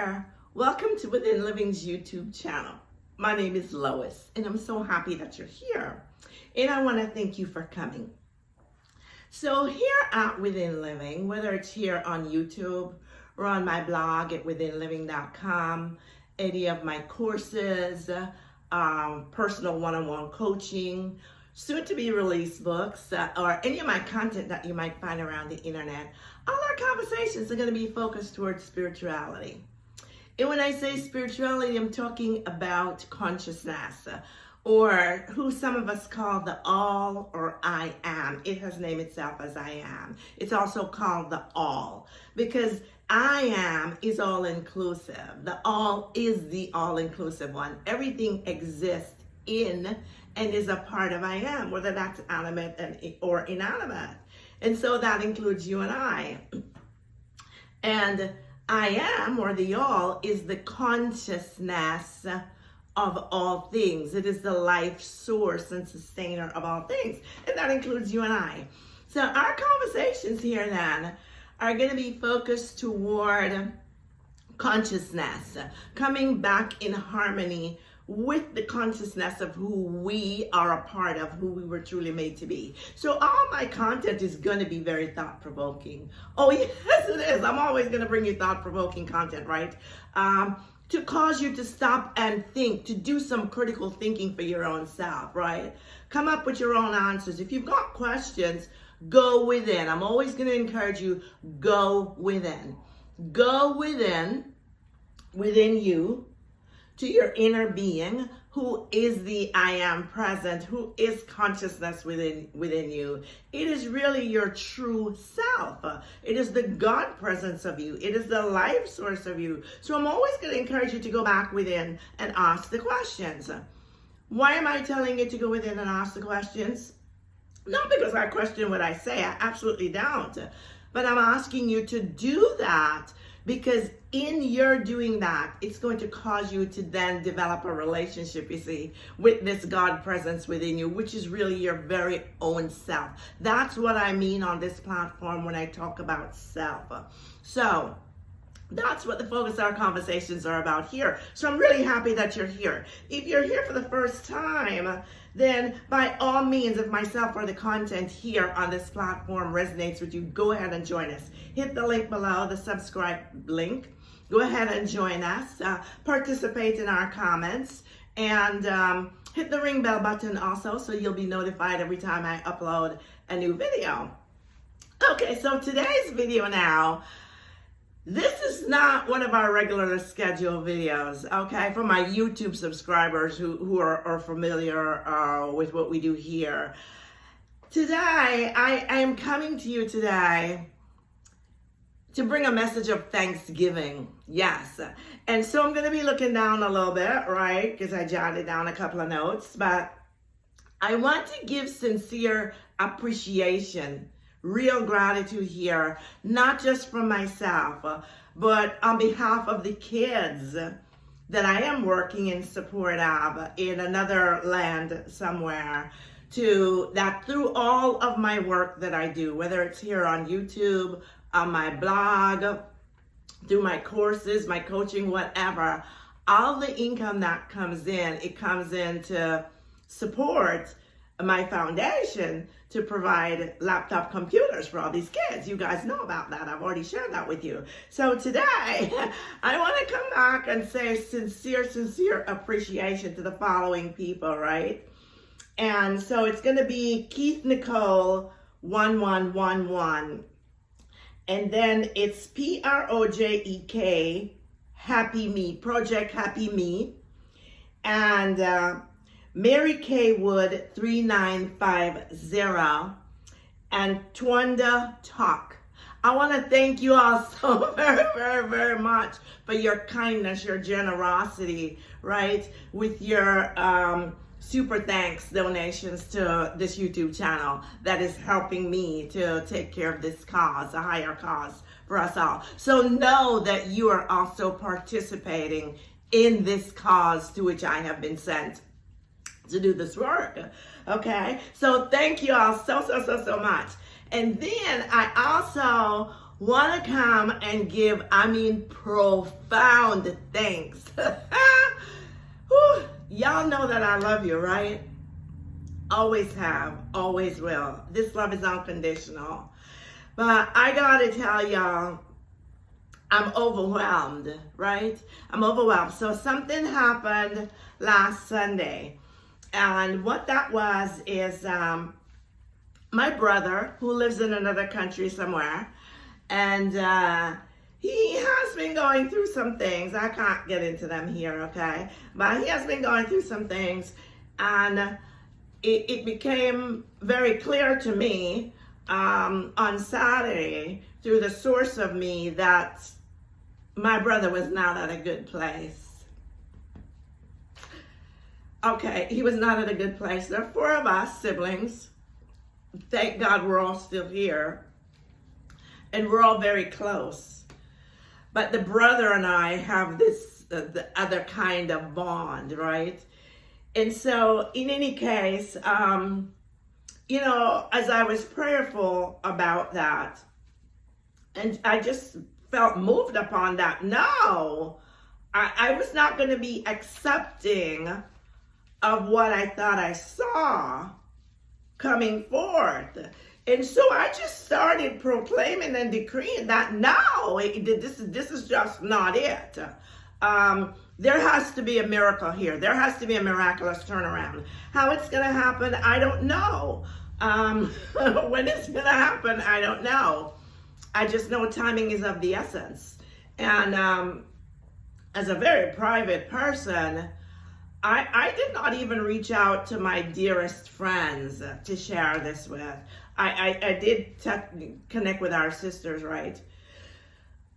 there. Welcome to Within Living's YouTube channel. My name is Lois, and I'm so happy that you're here. And I want to thank you for coming. So here at Within Living, whether it's here on YouTube or on my blog at WithinLiving.com, any of my courses, personal one-on-one coaching, soon-to-be released books, or any of my content that you might find around the internet, all our conversations are going to be focused towards spirituality. And when I say spirituality, I'm talking about consciousness, or who some of us call the all or I am. It has named itself as I am. It's also called the all, because I am is all-inclusive. The all is the all-inclusive one. Everything exists in and is a part of I am, whether that's animate or inanimate. And so that includes you and I. And I am, or the all, is the consciousness of all things. It is the life source and sustainer of all things. And that includes you and I. So our conversations here then are going to be focused toward consciousness, coming back in harmony with the consciousness of who we are a part of, who we were truly made to be. So all my content is going to be very thought-provoking. Oh, yes, it is. I'm always going to bring you thought-provoking content, right? To cause you to stop and think, to do some critical thinking for your own self, right? Come up with your own answers. If you've got questions, go within. I'm always going to encourage you, go within. Go within you, to your inner being, who is the I am present, who is consciousness within you. It is really your true self. It is the God presence of you. It is the life source of you. So I'm always going to encourage you to go back within and ask the questions. Why am I telling you to go within and ask the questions? Not because I question what I say, I absolutely don't. But I'm asking you to do that because in your doing that, it's going to cause you to then develop a relationship, you see, with this God presence within you, which is really your very own self. That's what I mean on this platform when I talk about self. So that's what the focus of our conversations are about here. So I'm really happy that you're here. If you're here for the first time, then by all means, if myself or the content here on this platform resonates with you, go ahead and join us. Hit the link below, the subscribe link. Go ahead and join us. Participate in our comments. And hit the ring bell button also, so you'll be notified every time I upload a new video. Okay, so today's video now, this is not one of our regular scheduled videos, okay? For my YouTube subscribers who are familiar with what we do here. Today, I am coming to you today to bring a message of thanksgiving, yes. And so I'm gonna be looking down a little bit, right? Because I jotted down a couple of notes, but I want to give sincere appreciation, real gratitude here, not just from myself, but on behalf of the kids that I am working in support of in another land somewhere, that through all of my work that I do, whether it's here on YouTube, on my blog, through my courses, my coaching, whatever, all the income that comes in, it comes in to support my foundation to provide laptop computers for all these kids. You guys know about that. I've already shared that with you. So today, I want to come back and say sincere appreciation to the following people, right? And so it's going to be Keith Nicole 1111. And then it's PROJEK Happy Me, Project Happy Me. And Mary Kay Wood 3950 and Twanda Talk. I want to thank you all so very much for your kindness, your generosity, right? With your super thanks donations to this YouTube channel that is helping me to take care of this cause, a higher cause for us all. So know that you are also participating in this cause to which I have been sent to do this work. Okay, so thank you all so much. And then I also want to come and give, profound thanks. Whew. Y'all know that I love you, right? Always have, always will. This love is unconditional. But I gotta tell y'all, I'm overwhelmed, right? I'm overwhelmed. So something happened last Sunday. And what that was is my brother, who lives in another country somewhere, and he has been going through some things. I can't get into them here, okay? But he has been going through some things, and it became very clear to me on Saturday through the source of me that my brother was not at a good place. Okay, he was not at a good place. There are 4 of us siblings. Thank God we're all still here. And we're all very close. But the brother and I have this, the other kind of bond, right? And so in any case, you know, as I was prayerful about that, and I just felt moved upon that. No, I was not going to be accepting of what I thought I saw coming forth. And so I just started proclaiming and decreeing that no, this is just not it. There has to be a miracle here. There has to be a miraculous turnaround. How it's going to happen, I don't know. When it's going to happen, I don't know. I just know timing is of the essence. And as a very private person, I did not even reach out to my dearest friends to share this with. I did connect with our sisters, right?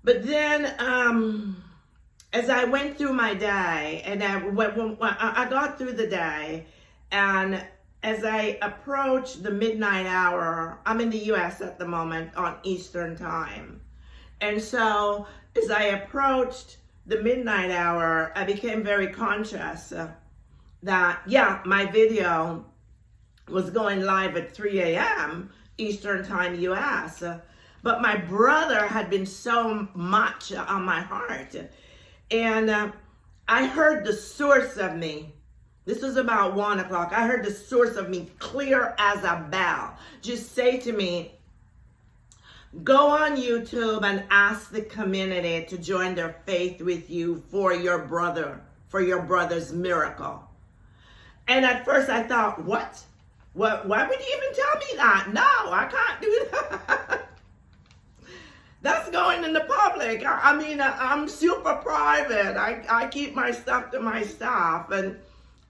But then as I went through my day, and I got through the day, and as I approached the midnight hour, I'm in the U.S. at the moment on Eastern time. And so as I approached the midnight hour, I became very conscious that, yeah, my video was going live at 3 a.m. Eastern time U.S. But my brother had been so much on my heart. And I heard the source of me. This was about 1 o'clock. I heard the source of me clear as a bell. Just say to me, go on YouTube and ask the community to join their faith with you for your brother's miracle. And at first I thought, what? Why would you even tell me that? No, I can't do that. That's going in the public. I'm super private. I keep my stuff to myself, and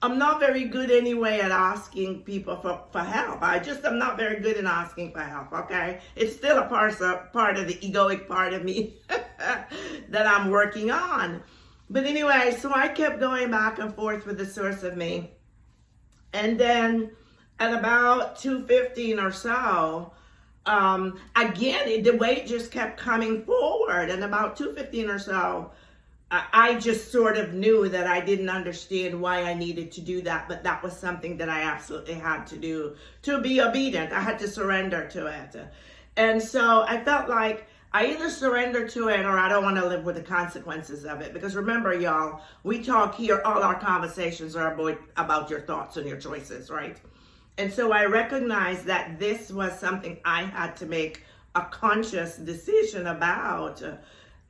I'm not very good anyway at asking people for help. I'm not very good in asking for help, okay? It's still a part of the egoic part of me that I'm working on. But anyway, so I kept going back and forth with the source of me. And then at about 2:15 or so, again, the weight just kept coming forward. And about 2:15 or so, I just sort of knew that I didn't understand why I needed to do that, but that was something that I absolutely had to do to be obedient. I had to surrender to it. And so I felt like I either surrender to it or I don't want to live with the consequences of it. Because remember, y'all, we talk here, all our conversations are about your thoughts and your choices, right? And so I recognized that this was something I had to make a conscious decision about.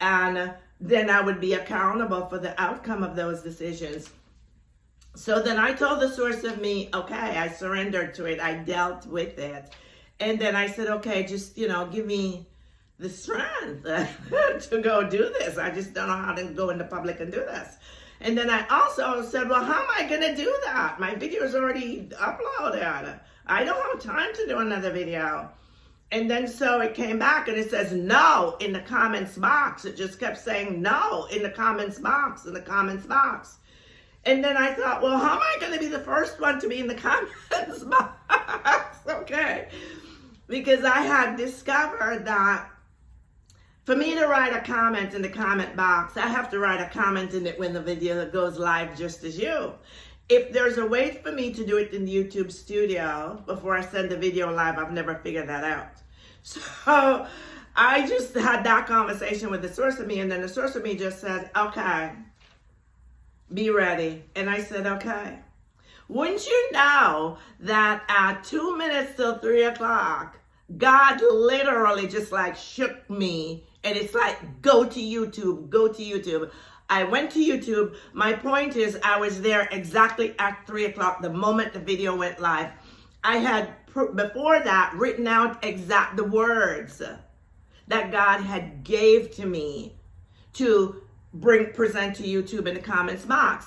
And then I would be accountable for the outcome of those decisions. So then I told the source of me, okay, I surrendered to it. I dealt with it. And then I said, okay, just, give me the strength to go do this. I just don't know how to go into public and do this. And then I also said, well, how am I going to do that? My video is already uploaded. I don't have time to do another video. And then so it came back and it says no in the comments box. It just kept saying no in the comments box, in the comments box. And then I thought, well, how am I going to be the first one to be in the comments box? Okay. Because I had discovered that for me to write a comment in the comment box, I have to write a comment in it when the video goes live, just as you. If there's a way for me to do it in the YouTube studio before I send the video live, I've never figured that out. So I just had that conversation with the source of me, and then the source of me just said, okay, be ready. And I said, okay. Wouldn't you know that at 2 minutes till 3 o'clock, God literally just like shook me, and it's like, go to YouTube, go to YouTube. I went to YouTube. My point is, I was there exactly at 3 o'clock, the moment the video went live. I had, before that, written out the words that God had gave to me to present to YouTube in the comments box.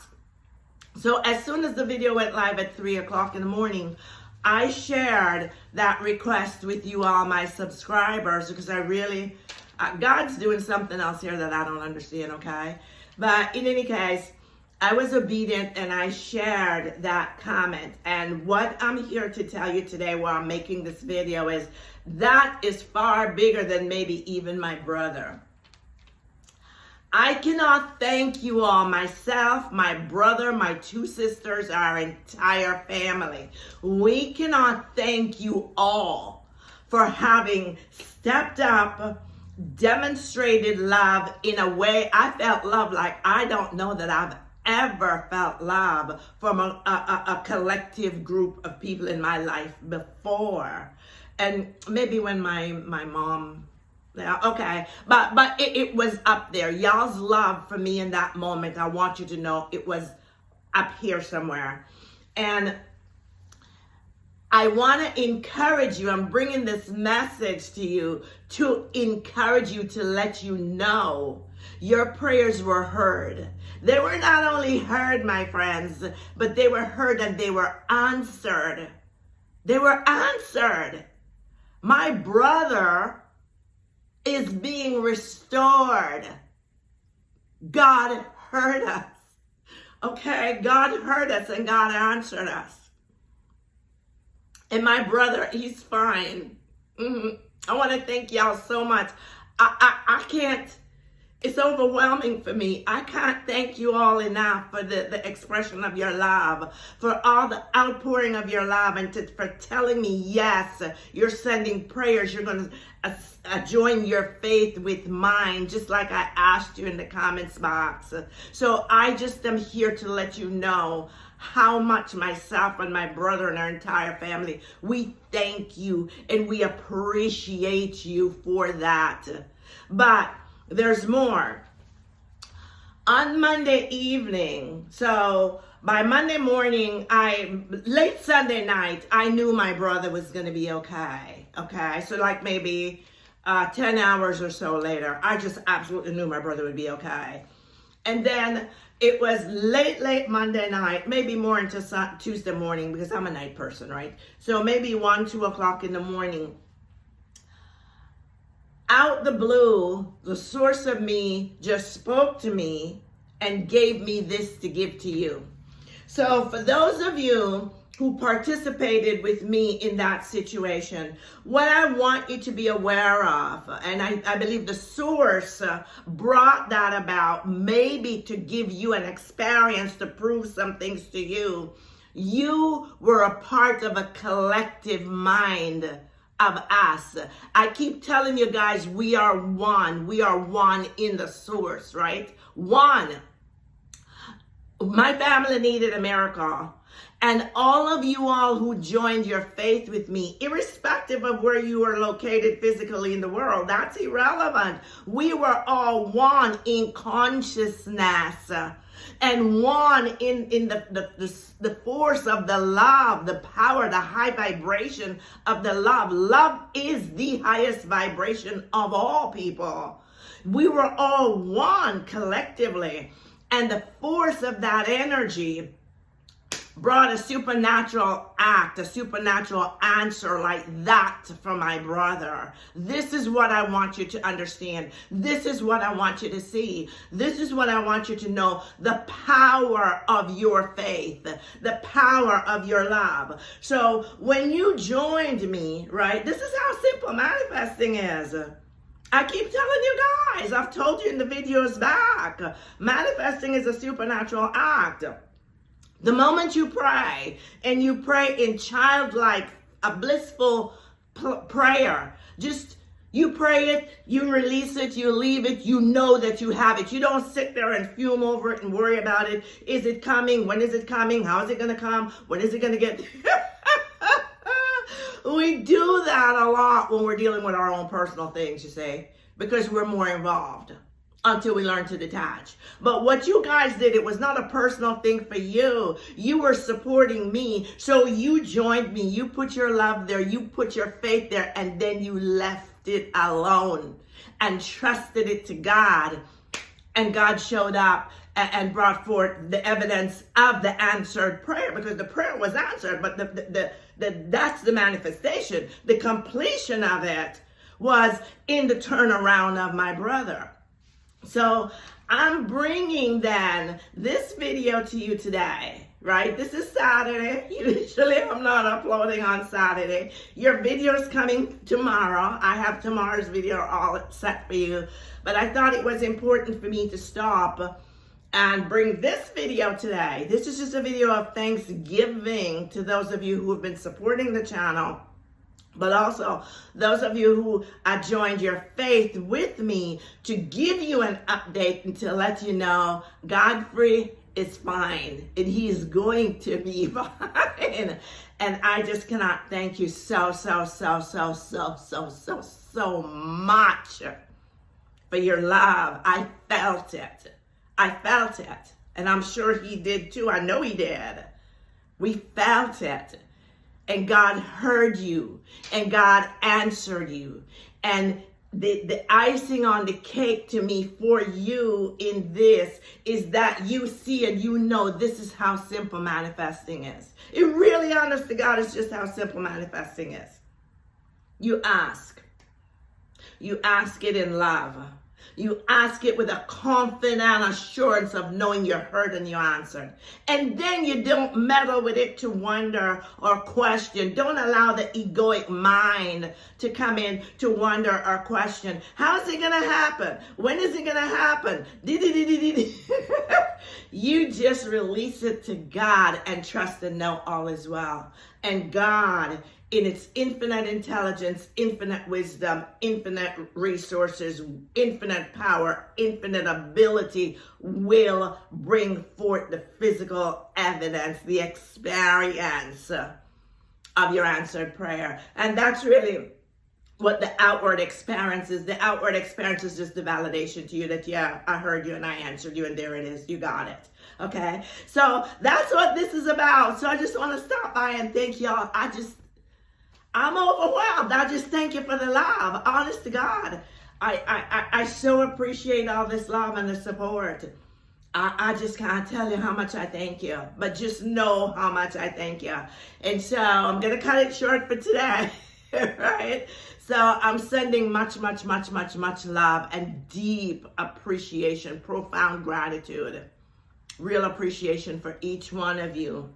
So as soon as the video went live at 3 o'clock in the morning, I shared that request with you all, my subscribers, because I really, God's doing something else here that I don't understand, okay? But in any case, I was obedient and I shared that comment. And what I'm here to tell you today while I'm making this video is that is far bigger than maybe even my brother. I cannot thank you all, myself, my brother, my 2 sisters, our entire family. We cannot thank you all for having stepped up, demonstrated love in a way. I felt love like I don't know that I've ever felt love from a collective group of people in my life before. And maybe when my mom, yeah, okay, but it was up there. Y'all's love for me in that moment, I want you to know it was up here somewhere. And I want to encourage you. I'm bringing this message to you to encourage you, to let you know your prayers were heard. They were not only heard, my friends, but they were heard and they were answered. They were answered. My brother is being restored. God heard us. Okay, God heard us and God answered us. And my brother, he's fine. I want to thank y'all so much. I can't, it's overwhelming for me. I can't thank you all enough for the expression of your love, for all the outpouring of your love, and for telling me, yes, you're sending prayers. You're going to join your faith with mine, just like I asked you in the comments box. So I just am here to let you know how much myself and my brother and our entire family, we thank you and we appreciate you for that. But there's more. On Monday evening, so by Monday morning, late Sunday night, I knew my brother was going to be okay. Okay, so like maybe 10 hours or so later, I just absolutely knew my brother would be okay. And then it was late Monday night, maybe more into Tuesday morning, because I'm a night person, right? So maybe 1, 2 o'clock in the morning. Out the blue, the source of me just spoke to me and gave me this to give to you. So for those of you who participated with me in that situation, what I want you to be aware of, and I believe the source brought that about maybe to give you an experience, to prove some things to you. You were a part of a collective mind of us. I keep telling you guys, we are one. We are one in the source, right? One. My family needed a miracle. And all of you all who joined your faith with me, irrespective of where you are located physically in the world, that's irrelevant. We were all one in consciousness and one in the force of the love, the power, the high vibration of the love. Love is the highest vibration of all people. We were all one collectively. And the force of that energy brought a supernatural act, a supernatural answer like that from my brother. This is what I want you to understand. This is what I want you to see. This is what I want you to know. The power of your faith, the power of your love. So when you joined me, right, this is how simple manifesting is. I keep telling you guys, I've told you in the videos back, manifesting is a supernatural act. The moment you pray, and you pray in childlike, a blissful prayer, just You pray it, you release it, you leave it, you know that you have it. You don't sit there and fume over it and worry about it. Is it coming? When is it coming? How is it going to come? When is it going to get? We do that a lot when we're dealing with our own personal things, you see, because we're more involved until we learn to detach. But what you guys did, it was not a personal thing for you. You were supporting me, so you joined me. You put your love there, you put your faith there, and then you left it alone and trusted it to God. And God showed up and brought forth the evidence of the answered prayer, because the prayer was answered, but that's the manifestation. The completion of it was in the turnaround of my brother. So I'm bringing then this video to you today, right? This is Saturday. Usually I'm not uploading on Saturday. Your video is coming tomorrow. I have tomorrow's video all set for you. But I thought it was important for me to stop and bring this video today. This is just a video of thanksgiving to those of you who have been supporting the channel, but also those of you who joined your faith with me, to give you an update and to let you know Godfrey is fine and he is going to be fine. And I just cannot thank you so much for your love. I felt it. And I'm sure he did too. I know he did. We felt it. And God heard you, and God answered you. And the icing on the cake to me for you in this is that you see and you know this is how simple manifesting is. It really, honest to God, is just how simple manifesting is. You ask. You ask it in love. You ask it with a confident assurance of knowing you're heard and you answered. And then you don't meddle with it to wonder or question. Don't allow the egoic mind to come in to wonder or question. How is it going to happen? When is it going to happen? You just release it to God and trust and know all is well. And God, in its infinite intelligence, infinite wisdom, infinite resources, infinite power, infinite ability, will bring forth the physical evidence, the experience of your answered prayer. And that's really what the outward experience is. The outward experience is just the validation to you that, yeah, I heard you and I answered you and there it is. You got it. Okay? So that's what this is about. So I just want to stop by and thank y'all. I'm overwhelmed. I just thank you for the love. Honest to God. I so appreciate all this love and the support. I just can't tell you how much I thank you. But just know how much I thank you. And so I'm going to cut it short for today. Right? So I'm sending much love and deep appreciation, profound gratitude, real appreciation for each one of you.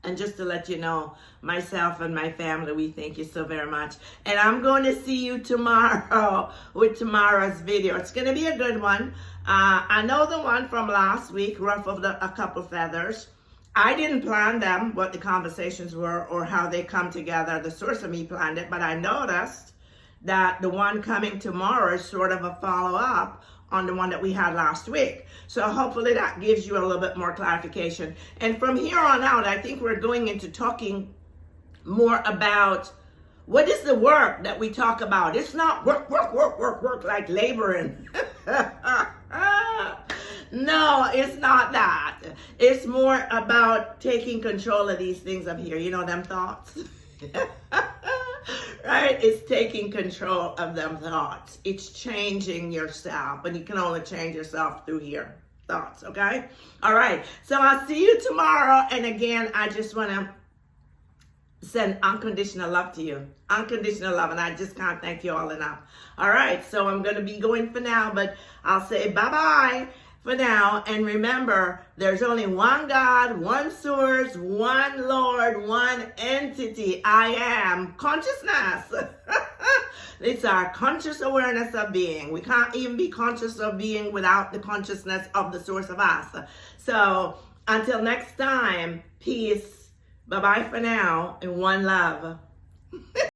And just to let you know, myself and my family, we thank you so very much. And I'm going to see you tomorrow with tomorrow's video. It's going to be a good one. I know the one from last week ruffled a couple feathers. I didn't plan them, what the conversations were or how they come together. The source of me planned it, but I noticed that the one coming tomorrow is sort of a follow-up on the one that we had last week. So hopefully that gives you a little bit more clarification. And from here on out, I think we're going into talking more about what is the work that we talk about. It's not work like laboring. No, it's not that. It's more about taking control of these things up here. You know, them thoughts. Right? It's taking control of them thoughts. It's changing yourself, but you can only change yourself through your thoughts, okay? All right, so I'll see you tomorrow. And again, I just want to send unconditional love to you. Unconditional love, and I just can't thank you all enough. All right, so I'm going to be going for now, but I'll say bye-bye for now. And remember, there's only one God, one source, one Lord, one entity. I am consciousness. It's our conscious awareness of being. We can't even be conscious of being without the consciousness of the source of us. So until next time, peace. Bye-bye for now, and one love.